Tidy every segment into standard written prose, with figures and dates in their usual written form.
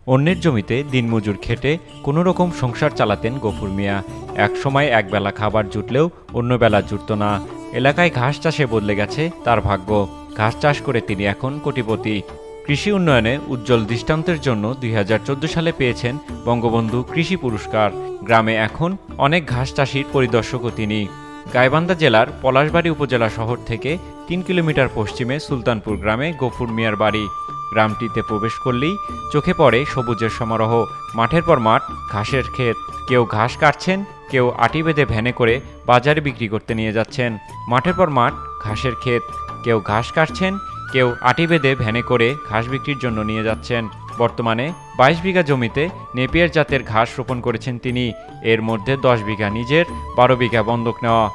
অন্যের জমিতে দিনমজুর খেটে কোনো রকম সংসার চালাতেন গফুর মিয়া। এক সময় একবেলা খাবার জুটলেও অন্য বেলা জুটত না। এলাকায় ঘাস চাষে বদলে গেছে তার ভাগ্য। ঘাস চাষ করে তিনি এখন কোটিপতি। কৃষি উন্নয়নে উজ্জ্বল দৃষ্টান্তের জন্য ২০১৪ সালে পেয়েছেন বঙ্গবন্ধু কৃষি পুরস্কার। গ্রামে এখন অনেক ঘাস চাষির পরিদর্শকও তিনি। গাইবান্ধা জেলার পলাশবাড়ী উপজেলা শহর থেকে ৩ কিলোমিটার পশ্চিমে সুলতানপুর গ্রামে গফুর মিয়ার বাড়ি। গ্রামটিতে প্রবেশ করলেই চোখে পড়ে সবুজের সমারোহ। মাঠের পর মাঠ, ঘাসের ক্ষেত। কেউ ঘাস কাটছেন, কেউ আটি বেঁধে ভ্যানে করে বাজারে বিক্রি করতে নিয়ে যাচ্ছেন। মাঠের পর মাঠ, ঘাসের ক্ষেত। কেউ ঘাস কাটছেন, কেউ আটি বেঁধে ভ্যানে করে ঘাস বিক্রির জন্য নিয়ে যাচ্ছেন। বর্তমানে ২২ বিঘা জমিতে নেপিয়ার জাতের ঘাস রোপণ করেছেন তিনি। এর মধ্যে ১০ বিঘা নিজের, ১২ বিঘা বন্ধক নেওয়া।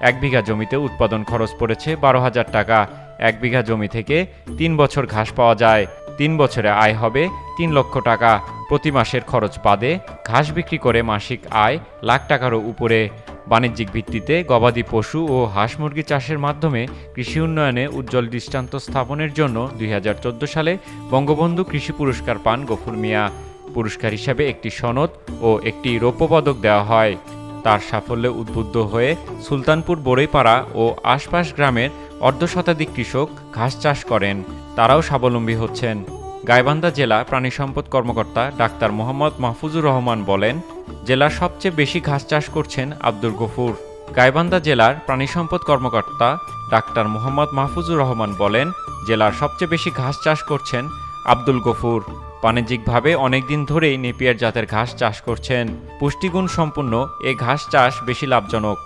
১ বিঘা জমিতে উৎপাদন খরচ পড়েছে ১২,০০০ টাকা। ১ বিঘা জমি থেকে ৩ বছর ঘাস পাওয়া যায়। ৩ বছরে আয় হবে ৩ লক্ষ টাকা। প্রতি মাসের খরচ বাদে ঘাস বিক্রি করে মাসিক আয় লাখ টাকারও উপরে। বাণিজ্যিক ভিত্তিতে গবাদি পশু ও হাঁস মুরগি চাষের মাধ্যমে কৃষি উন্নয়নে উজ্জ্বল দৃষ্টান্ত স্থাপনের জন্য ২০১৪ সালে বঙ্গবন্ধু কৃষি পুরস্কার পান গফুর মিয়া। পুরস্কার হিসাবে একটি সনদ ও একটি রৌপ্য পদক দেওয়া হয়। তার সাফল্যে উদ্বুদ্ধ হয়ে সুলতানপুর বড়ইপাড়া ও আশপাশ গ্রামের অর্ধশতাধিক কৃষক ঘাস চাষ করেন। তারাও স্বাবলম্বী হচ্ছেন। গাইবান্ধা জেলা প্রাণী সম্পদ কর্মকর্তা ডাক্তার মোহাম্মদ মাহফুজুর রহমান বলেন, জেলার সবচেয়ে বেশি ঘাস চাষ করছেন আব্দুল গফুর। গাইবান্ধা জেলার প্রাণী সম্পদ কর্মকর্তা ডাক্তার মোহাম্মদ মাহফুজুর রহমান বলেন, জেলার সবচেয়ে বেশি ঘাস চাষ করছেন আব্দুল গফুর। বাণিজ্যিকভাবে অনেকদিন ধরেই নেপিয়ার জাতের ঘাস চাষ করছেন। পুষ্টিগুণ সম্পন্ন এ ঘাস চাষ বেশি লাভজনক।